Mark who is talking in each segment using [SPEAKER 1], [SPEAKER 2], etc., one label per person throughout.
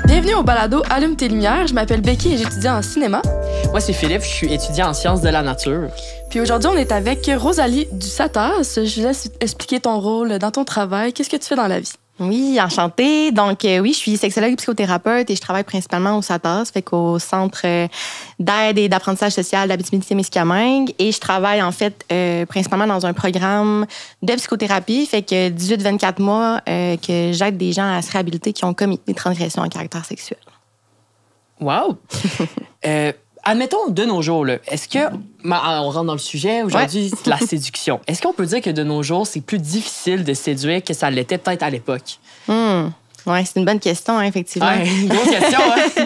[SPEAKER 1] Bienvenue au balado Allume tes lumières. Je m'appelle Becky et j'étudie en cinéma.
[SPEAKER 2] Moi, c'est Philippe, je suis étudiant en sciences de la nature.
[SPEAKER 1] Puis aujourd'hui, on est avec Rosalie du SATAS. Je vous laisse expliquer ton rôle dans ton travail. Qu'est-ce que tu fais dans la vie?
[SPEAKER 3] Oui, enchantée. Donc, oui, je suis sexologue et psychothérapeute et je travaille principalement au SATAS, fait qu'au Centre d'aide et d'apprentissage social d'Abitibi-Témiscamingue. Et je travaille, en fait, principalement dans un programme de psychothérapie, fait que 18-24 mois que j'aide des gens à se réhabiliter qui ont commis des transgressions à caractère sexuel.
[SPEAKER 2] Wow! Admettons, de nos jours, là, est-ce que... On rentre dans le sujet, aujourd'hui, c'est la séduction. Est-ce qu'on peut dire que de nos jours, c'est plus difficile de séduire que ça l'était peut-être à l'époque?
[SPEAKER 3] Oui, c'est une bonne question, hein, effectivement.
[SPEAKER 2] Ouais, une grosse question, hein?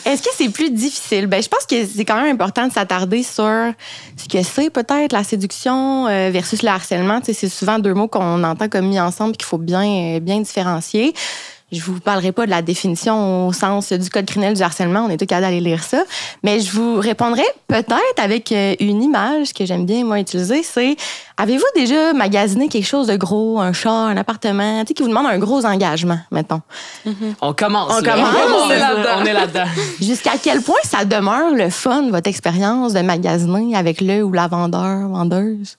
[SPEAKER 3] Est-ce que c'est plus difficile? Ben, je pense que c'est quand même important de s'attarder sur ce que c'est peut-être la séduction versus le harcèlement. Tu sais, c'est souvent deux mots qu'on entend comme mis ensemble et qu'il faut bien différencier. Je vous parlerai pas de la définition au sens du code criminel du harcèlement. On est tous capables d'aller lire ça. Mais je vous répondrai peut-être avec une image que j'aime bien, moi, utiliser. C'est, avez-vous déjà magasiné quelque chose de gros, un char, un appartement, tu sais, qui vous demande un gros engagement, mettons?
[SPEAKER 2] Mm-hmm. On commence.
[SPEAKER 3] On commence.
[SPEAKER 2] On est là-dedans.
[SPEAKER 3] Jusqu'à quel point ça demeure le fun, votre expérience de magasiner avec le ou la vendeuse?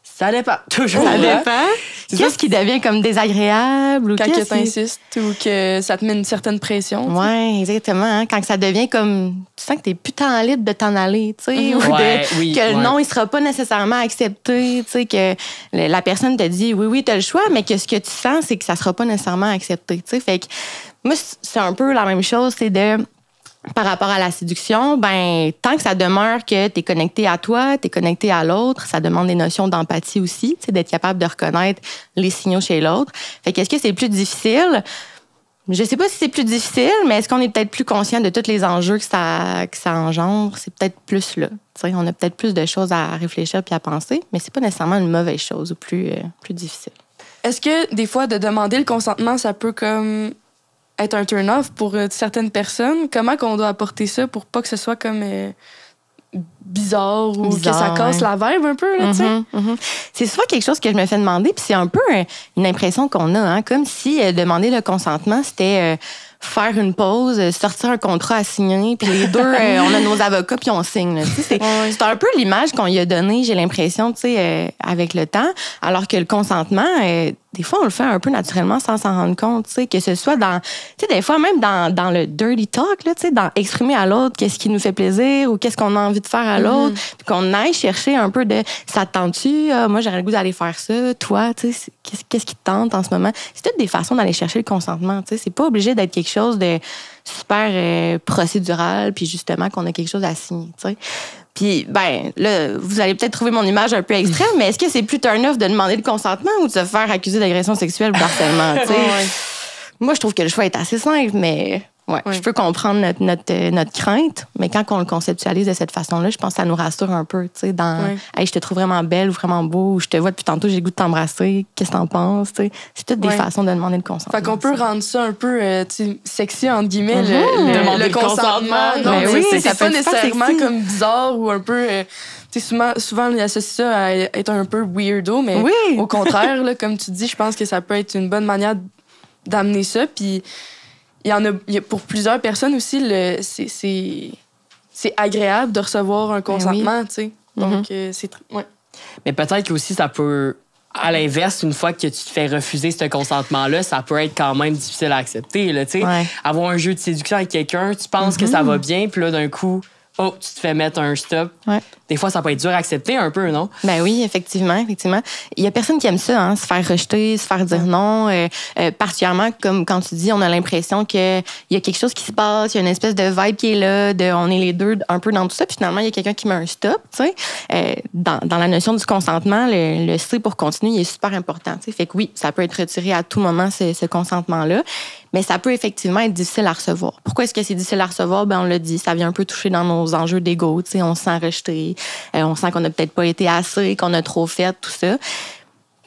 [SPEAKER 2] Ça dépend. Toujours.
[SPEAKER 3] Ça dépend. Qu'est-ce qui devient comme désagréable? Ou
[SPEAKER 1] quand tu insistes ou que ça te met une certaine pression.
[SPEAKER 3] Oui, exactement. Hein? Quand ça devient comme... Tu sens que t'es putain libre de t'en aller, tu sais. Ou que le non, il sera pas nécessairement accepté, tu sais, que la personne te dit oui, t'as le choix, mais que ce que tu sens, c'est que ça sera pas nécessairement accepté, tu sais. Fait que moi, c'est un peu la même chose, c'est de... Par rapport à la séduction, ben tant que ça demeure que tu es connecté à toi, tu es connecté à l'autre, ça demande des notions d'empathie aussi, d'être capable de reconnaître les signaux chez l'autre. Fait qu'est-ce que c'est plus difficile? Je sais pas si c'est plus difficile, mais est-ce qu'on est peut-être plus conscient de tous les enjeux que ça engendre? C'est peut-être plus là. T'sais, on a peut-être plus de choses à réfléchir puis à penser, mais c'est pas nécessairement une mauvaise chose ou plus difficile.
[SPEAKER 1] Est-ce que des fois, de demander le consentement, ça peut comme... être un turn-off pour certaines personnes? Comment qu'on doit apporter ça pour pas que ce soit comme bizarre ou que ça casse la vibe un peu, là, tu sais?
[SPEAKER 3] C'est souvent quelque chose que je me fais demander, puis c'est un peu une impression qu'on a, hein, comme si demander le consentement, c'était faire une pause, sortir un contrat à signer, puis les deux, on a nos avocats, puis on signe. Là, c'est un peu l'image qu'on y a donnée, j'ai l'impression, tu sais, avec le temps, alors que le consentement, des fois, on le fait un peu naturellement sans s'en rendre compte, tu sais, que ce soit dans, tu sais, des fois même dans le dirty talk, là, tu sais, dans exprimer à l'autre qu'est-ce qui nous fait plaisir ou qu'est-ce qu'on a envie de faire à l'autre, puis qu'on aille chercher un peu de, ça te tente-tu? Moi, j'aurais le goût d'aller faire ça. Toi, tu sais, qu'est-ce qui te tente en ce moment? C'est toutes des façons d'aller chercher le consentement, tu sais. C'est pas obligé d'être quelque chose de super procédural, puis justement qu'on a quelque chose à signer, tu sais. Puis, ben, là, vous allez peut-être trouver mon image un peu extrême, mais est-ce que c'est plus turn-off de demander le consentement ou de se faire accuser d'agression sexuelle ou d'harcèlement, tu sais? Moi, je trouve que le choix est assez simple, mais je peux comprendre notre crainte, mais quand on le conceptualise de cette façon-là, je pense que ça nous rassure un peu, tu sais, dans hey, je te trouve vraiment belle ou vraiment beau, ou je te vois depuis tantôt, j'ai le goût de t'embrasser, qu'est-ce que t'en penses, tu sais? C'est toutes des façons de demander le consentement.
[SPEAKER 1] Fait qu'on peut rendre ça un peu sexy, entre guillemets, le consentement.
[SPEAKER 3] Non,
[SPEAKER 1] oui,
[SPEAKER 3] ça
[SPEAKER 1] c'est pas nécessairement comme bizarre ou un peu... souvent, on associe ça à être un peu weirdo, mais au contraire, là, comme tu dis, je pense que ça peut être une bonne manière d'amener ça, puis... Il y a pour plusieurs personnes aussi, c'est agréable de recevoir un consentement, tu sais. Donc, c'est... Ouais.
[SPEAKER 2] Mais peut-être aussi, ça peut... À l'inverse, une fois que tu te fais refuser ce consentement-là, ça peut être quand même difficile à accepter, là, tu sais. Avoir un jeu de séduction avec quelqu'un, tu penses que ça va bien, puis là, d'un coup... Oh, tu te fais mettre un stop. Des fois, ça peut être dur à accepter un peu, non? Ben
[SPEAKER 3] oui, effectivement. Il y a personne qui aime ça, hein, se faire rejeter, se faire dire non. Particulièrement, comme quand tu dis, on a l'impression qu'il y a quelque chose qui se passe, il y a une espèce de vibe qui est là, on est les deux un peu dans tout ça, puis finalement, il y a quelqu'un qui met un stop, tu sais. Dans la notion du consentement, le C pour continuer, il est super important, tu sais. Fait que oui, ça peut être retiré à tout moment, ce consentement-là. Mais ça peut effectivement être difficile à recevoir. Pourquoi est-ce que c'est difficile à recevoir? Ben, on l'a dit, ça vient un peu toucher dans nos enjeux d'ego. Tu sais, on se sent rejeté, on sent qu'on n'a peut-être pas été assez, qu'on a trop fait, tout ça.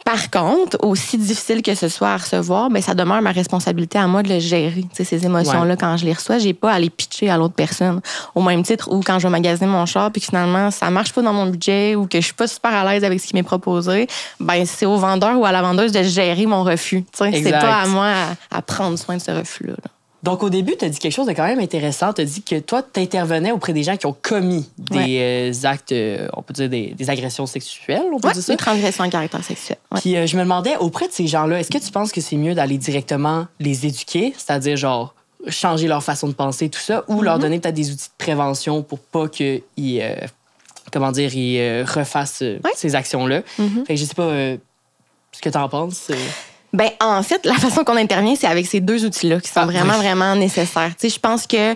[SPEAKER 3] Par contre, aussi difficile que ce soit à recevoir, ben ça demeure ma responsabilité à moi de le gérer. Tu sais, ces émotions-là, quand je les reçois, j'ai pas à les pitcher à l'autre personne. Au même titre où quand je vais magasiner mon char puis que finalement, ça marche pas dans mon budget ou que je suis pas super à l'aise avec ce qui m'est proposé, ben c'est au vendeur ou à la vendeuse de gérer mon refus. Tu sais, c'est pas à moi à prendre soin de ce refus-là.
[SPEAKER 2] Donc, au début, tu as dit quelque chose de quand même intéressant. Tu as dit que toi, tu intervenais auprès des gens qui ont commis des actes, on peut dire des agressions sexuelles, on peut dire ça?
[SPEAKER 3] Des transgressions à caractère sexuel. Ouais.
[SPEAKER 2] Puis, je me demandais, auprès de ces gens-là, est-ce que tu penses que c'est mieux d'aller directement les éduquer, c'est-à-dire, genre, changer leur façon de penser, tout ça, ou leur donner peut-être des outils de prévention pour pas qu'ils, ils refassent ces actions-là? Fait que je sais pas ce que tu en penses.
[SPEAKER 3] Ben, en fait, la façon qu'on intervient, c'est avec ces deux outils-là qui sont vraiment nécessaires. Tu sais, je pense que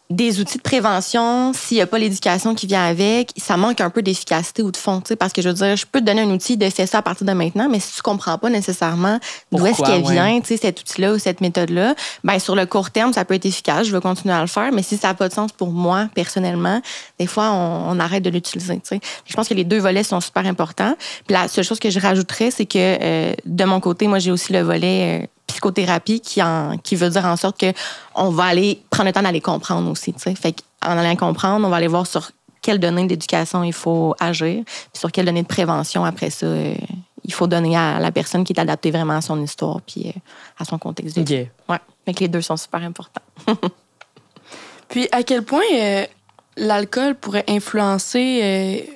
[SPEAKER 3] des outils de prévention, s'il n'y a pas l'éducation qui vient avec, ça manque un peu d'efficacité ou de fond. Tu sais, parce que je veux dire, je peux te donner un outil de fais ça à partir de maintenant, mais si tu ne comprends pas nécessairement d'où est-ce qu'elle vient, tu sais, cet outil-là ou cette méthode-là, ben, sur le court terme, ça peut être efficace. Je vais continuer à le faire, mais si ça n'a pas de sens pour moi, personnellement, des fois, on arrête de l'utiliser. Tu sais. Je pense que les deux volets sont super importants. Puis la seule chose que je rajouterais, c'est que de mon côté, moi, j'ai aussi le volet psychothérapie qui veut dire en sorte que on va aller prendre le temps d'aller comprendre aussi. T'sais. Fait qu'en allant comprendre, on va aller voir sur quelles données d'éducation il faut agir, puis sur quelles données de prévention après ça il faut donner à la personne qui est adaptée vraiment à son histoire puis à son contexte de vie. Ouais. Fait que les deux sont super importants.
[SPEAKER 1] Puis à quel point l'alcool pourrait influencer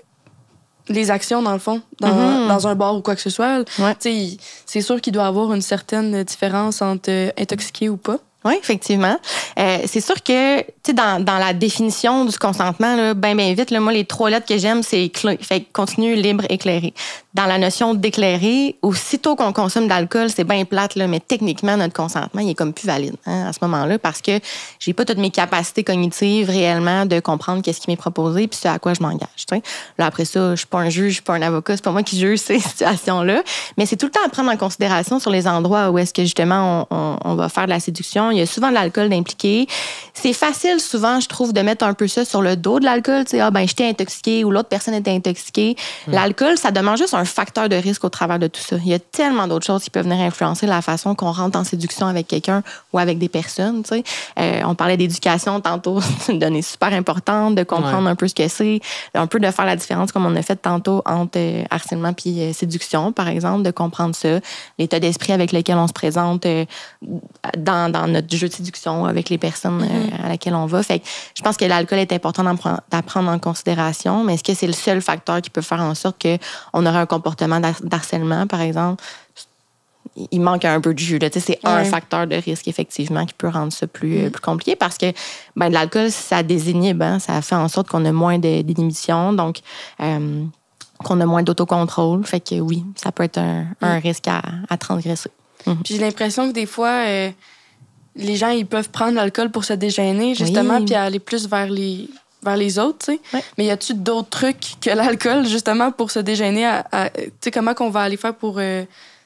[SPEAKER 1] les actions, dans le fond, dans un bar ou quoi que ce soit. Ouais. C'est sûr qu'il doit y avoir une certaine différence entre intoxiqué ou pas.
[SPEAKER 3] Oui, effectivement. C'est sûr que, tu sais, dans la définition du consentement, là, bien vite, là, moi, les 3 lettres que j'aime, c'est clé. Fait que continu, libre, éclairé. Dans la notion d'éclairer, aussitôt qu'on consomme d'alcool, c'est bien plate, là, mais techniquement, notre consentement, il est comme plus valide à ce moment-là parce que j'ai pas toutes mes capacités cognitives réellement de comprendre qu'est-ce qui m'est proposé puis ce à quoi je m'engage. T'sais. Là, après ça, je suis pas un juge, je suis pas un avocat, c'est pas moi qui juge ces situations-là, mais c'est tout le temps à prendre en considération sur les endroits où est-ce que, justement, on va faire de la séduction. Il y a souvent de l'alcool d'impliqué. C'est facile, souvent, je trouve, de mettre un peu ça sur le dos de l'alcool. Tu sais, j'étais intoxiquée ou l'autre personne était intoxiquée. L'alcool, ça demeure juste un facteur de risque au travers de tout ça. Il y a tellement d'autres choses qui peuvent venir influencer la façon qu'on rentre en séduction avec quelqu'un ou avec des personnes. Tu sais. On parlait d'éducation tantôt, c'est une donnée super importante, de comprendre un peu ce que c'est, un peu de faire la différence, comme on a fait tantôt, entre harcèlement puis séduction, par exemple, de comprendre ça, l'état d'esprit avec lequel on se présente dans notre jeu de séduction avec les personnes à laquelle on va. Fait que je pense que l'alcool est important d'apprendre en considération, mais est-ce que c'est le seul facteur qui peut faire en sorte qu'on aurait un comportement d'harcèlement, par exemple? Il manque un peu de jus. C'est un facteur de risque, effectivement, qui peut rendre ça plus compliqué parce que de l'alcool, ça désinhibe. Ça fait en sorte qu'on a moins d'inhibition, donc qu'on a moins d'autocontrôle. Fait que oui, ça peut être un risque à transgresser.
[SPEAKER 1] Puis j'ai l'impression que des fois, les gens, ils peuvent prendre l'alcool pour se dégainer, justement, puis aller plus vers les autres, tu sais. Oui. Mais y a-tu d'autres trucs que l'alcool, justement, pour se dégainer? Tu sais, comment qu'on va aller faire pour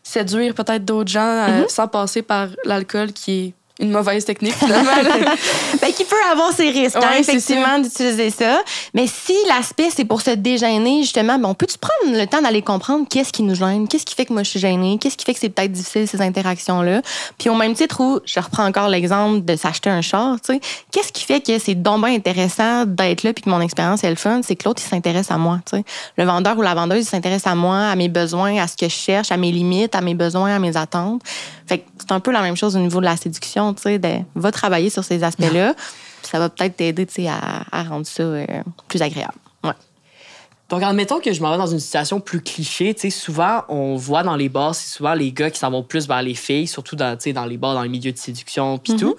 [SPEAKER 1] séduire peut-être d'autres gens sans passer par l'alcool qui est une mauvaise technique, finalement.
[SPEAKER 3] Qui peut avoir ses risques, effectivement, d'utiliser ça. Mais si l'aspect, c'est pour se dégêner, justement, on peut-tu prendre le temps d'aller comprendre qu'est-ce qui nous gêne, qu'est-ce qui fait que moi je suis gênée, qu'est-ce qui fait que c'est peut-être difficile, ces interactions-là. Puis au même titre où, je reprends encore l'exemple de s'acheter un char, tu sais, qu'est-ce qui fait que c'est donc bien intéressant d'être là puis que mon expérience est le fun, c'est que l'autre, il s'intéresse à moi, tu sais. Le vendeur ou la vendeuse, il s'intéresse à moi, à mes besoins, à ce que je cherche, à mes limites, à mes besoins, à mes attentes. Fait que c'est un peu la même chose au niveau de la séduction, tu sais, va travailler sur ces aspects-là, puis ça va peut-être t'aider, tu sais, à rendre ça plus agréable. Ouais.
[SPEAKER 2] Donc, admettons que je m'en vais dans une situation plus cliché, tu sais, souvent, on voit dans les bars, c'est souvent les gars qui s'en vont plus vers les filles, surtout dans les bars, dans les milieux de séduction, puis tout.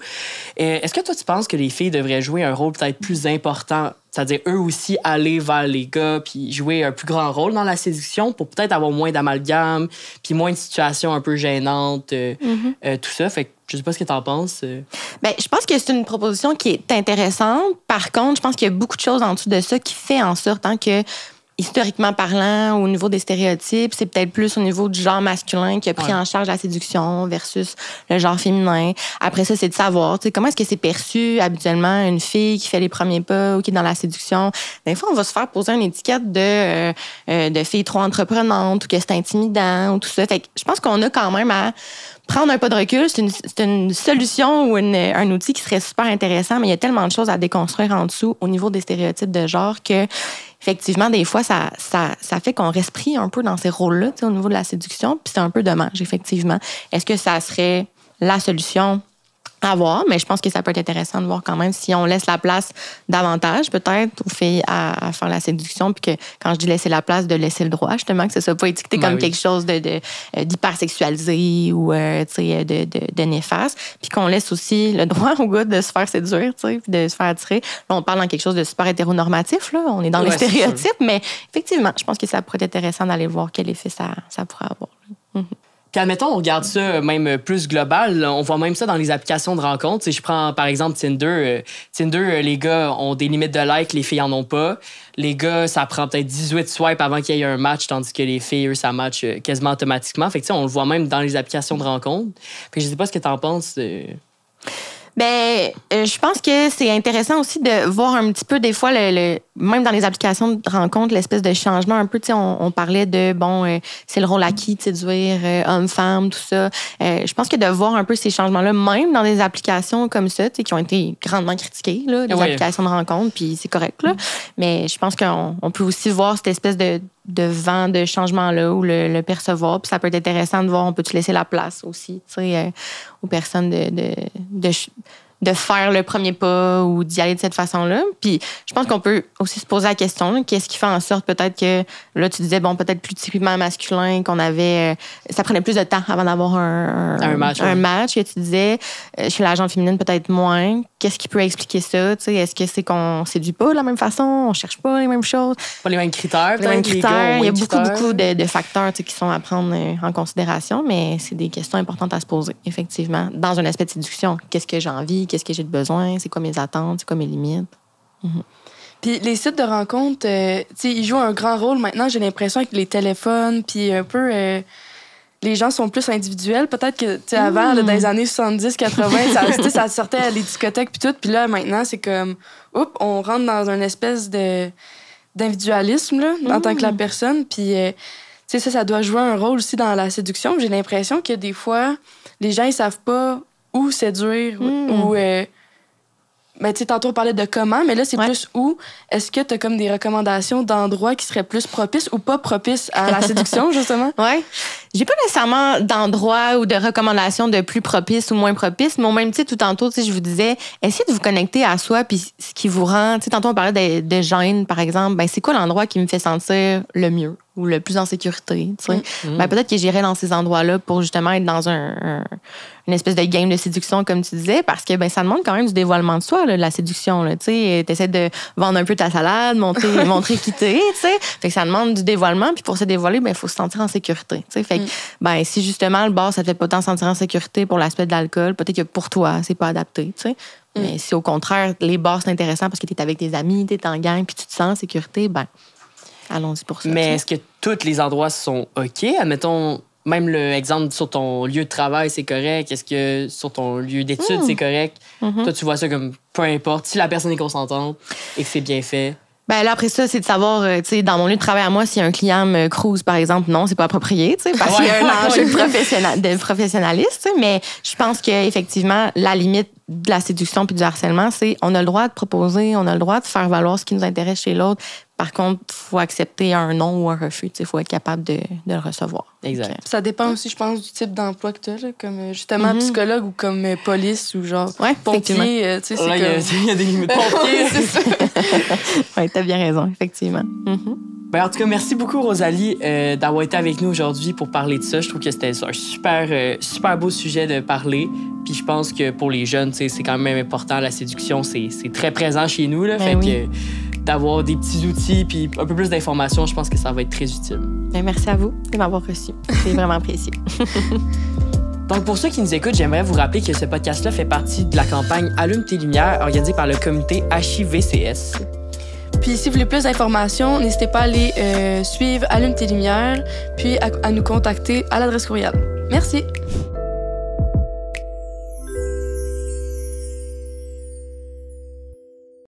[SPEAKER 2] Est-ce que toi, tu penses que les filles devraient jouer un rôle peut-être plus important, c'est-à-dire eux aussi aller vers les gars puis jouer un plus grand rôle dans la séduction pour peut-être avoir moins d'amalgame puis moins de situations un peu gênantes, tout ça. Fait que je sais pas ce que t'en penses.
[SPEAKER 3] Je pense que c'est une proposition qui est intéressante. Par contre, je pense qu'il y a beaucoup de choses en dessous de ça qui fait en sorte que historiquement parlant, au niveau des stéréotypes, c'est peut-être plus au niveau du genre masculin qui a pris en charge la séduction versus le genre féminin. Après ça, c'est de savoir, tu sais, comment est-ce que c'est perçu habituellement une fille qui fait les premiers pas ou qui est dans la séduction. Des fois, on va se faire poser une étiquette de fille trop entreprenante ou que c'est intimidant ou tout ça. Fait que je pense qu'on a quand même à prendre un pas de recul. C'est une solution ou un outil qui serait super intéressant, mais il y a tellement de choses à déconstruire en dessous au niveau des stéréotypes de genre que, effectivement, des fois, ça fait qu'on reste pris un peu dans ces rôles-là, au niveau de la séduction, puis c'est un peu dommage, effectivement. Est-ce que ça serait la solution à voir? Mais je pense que ça peut être intéressant de voir quand même si on laisse la place davantage, peut-être, aux filles à faire la séduction, puis que, quand je dis laisser la place, de laisser le droit, justement, que ce soit pas étiqueté comme quelque chose d'hypersexualisé ou de néfaste, puis qu'on laisse aussi le droit au gars de se faire séduire, puis de se faire attirer. Là, on parle dans quelque chose de super hétéronormatif, là. On est dans les stéréotypes, mais effectivement, je pense que ça pourrait être intéressant d'aller voir quel effet ça pourrait avoir.
[SPEAKER 2] Puis admettons, on regarde ça même plus global. On voit même ça dans les applications de rencontres. Si je prends par exemple Tinder. Tinder, les gars ont des limites de likes, les filles en ont pas. Les gars, ça prend peut-être 18 swipes avant qu'il y ait un match, tandis que les filles, eux, ça match quasiment automatiquement. Fait que on le voit même dans les applications de rencontres. Puis je sais pas ce que t'en penses.
[SPEAKER 3] Ben, je pense que c'est intéressant aussi de voir un petit peu, des fois, même dans les applications de rencontre, l'espèce de changement un peu. Tu sais, on parlait de, c'est le rôle acquis de séduire homme-femme, tout ça. Je pense que de voir un peu ces changements-là, même dans des applications comme ça, tu sais, qui ont été grandement critiquées, là, des applications de rencontre, puis c'est correct, là. Mais je pense qu'on peut aussi voir cette espèce de vent de changement-là ou le percevoir. Puis ça peut être intéressant de voir, on peut-tu laisser la place aussi, tu sais, aux personnes de faire le premier pas ou d'y aller de cette façon-là. Puis je pense qu'on peut aussi se poser la question, là, qu'est-ce qui fait en sorte peut-être que, là, tu disais, peut-être plus typiquement masculin, qu'on avait... ça prenait plus de temps avant d'avoir un match. Et tu disais, chez la gente féminine, peut-être moins. Qu'est-ce qui peut expliquer ça? Tu sais, est-ce que c'est qu'on séduit pas de la même façon? On cherche pas les mêmes choses?
[SPEAKER 2] Pas les mêmes critères.
[SPEAKER 3] Il y a beaucoup de facteurs qui sont à prendre en considération, mais c'est des questions importantes à se poser, effectivement. Dans un aspect de séduction, qu'est-ce que j'ai envie? Qu'est-ce que j'ai de besoin? C'est quoi mes attentes? C'est quoi mes limites?
[SPEAKER 1] Puis les sites de rencontres, ils jouent un grand rôle maintenant, j'ai l'impression, avec les téléphones, puis un peu... les gens sont plus individuels. Peut-être que, avant, là, dans les années 70, 80, ça sortait à les discothèques puis tout. Puis là, maintenant, c'est comme, on rentre dans une espèce d'individualisme, là, en tant que la personne. Puis, ça doit jouer un rôle aussi dans la séduction. J'ai l'impression que des fois, les gens, ils savent pas où séduire ou... tantôt, on parlait de comment, mais là, c'est plus où. Est-ce que tu as comme des recommandations d'endroits qui seraient plus propices ou pas propices à la séduction, justement?
[SPEAKER 3] Oui. J'ai pas nécessairement d'endroits ou de recommandations de plus propices ou moins propices, mais au même titre, tout tantôt, je vous disais, essayez de vous connecter à soi, puis ce qui vous rend... Tantôt, on parlait de gêne, par exemple. C'est quoi l'endroit qui me fait sentir le mieux ou le plus en sécurité? Peut-être que j'irais dans ces endroits-là pour justement être dans une espèce de game de séduction, comme tu disais, parce que ça demande quand même du dévoilement de soi, là, la séduction. Tu essaies de vendre un peu ta salade, montrer qui t'es. Fait que ça demande du dévoilement, puis pour se dévoiler, il faut se sentir en sécurité. Fait que, si justement le bar, ça te fait pas tant sentir en sécurité pour l'aspect de l'alcool, peut-être que pour toi, c'est pas adapté. Mais si au contraire, les bars, c'est intéressant parce que t'es avec tes amis, t'es en gang, puis tu te sens en sécurité, allons-y pour ça.
[SPEAKER 2] Mais est-ce que tous les endroits sont OK? Admettons, même l'exemple sur ton lieu de travail, c'est correct. Est-ce que sur ton lieu d'études, c'est correct? Toi, tu vois ça comme peu importe. Si la personne est consentante et que c'est bien fait.
[SPEAKER 3] Là, après ça, c'est de savoir, dans mon lieu de travail à moi, si un client me crouse, par exemple, non, c'est pas approprié, parce qu'il y a un enjeu de professionnaliste, mais je pense qu'effectivement, la limite de la séduction puis du harcèlement, c'est on a le droit de proposer, on a le droit de faire valoir ce qui nous intéresse chez l'autre. Par contre, il faut accepter un non ou un refus. Il faut être capable de le recevoir.
[SPEAKER 2] Exact.
[SPEAKER 3] Donc,
[SPEAKER 1] ça dépend aussi, je pense, du type d'emploi que tu as, comme justement psychologue ou comme police ou genre pompier.
[SPEAKER 2] Il y a des limites. Pompier, c'est ça.
[SPEAKER 3] Oui, tu as bien raison, effectivement.
[SPEAKER 2] En tout cas, merci beaucoup, Rosalie, d'avoir été avec nous aujourd'hui pour parler de ça. Je trouve que c'était un super beau sujet de parler. Puis je pense que pour les jeunes, c'est quand même important. La séduction, c'est très présent chez nous. Là, que d'avoir des petits outils puis un peu plus d'informations, je pense que ça va être très utile.
[SPEAKER 3] Merci à vous de m'avoir reçu. C'est vraiment précieux.
[SPEAKER 2] Donc, pour ceux qui nous écoutent, j'aimerais vous rappeler que ce podcast-là fait partie de la campagne Allume tes lumières organisée par le comité HIVCS.
[SPEAKER 1] Puis si vous voulez plus d'informations, n'hésitez pas à aller suivre Allume tes lumières, puis à nous contacter à l'adresse courriel. Merci!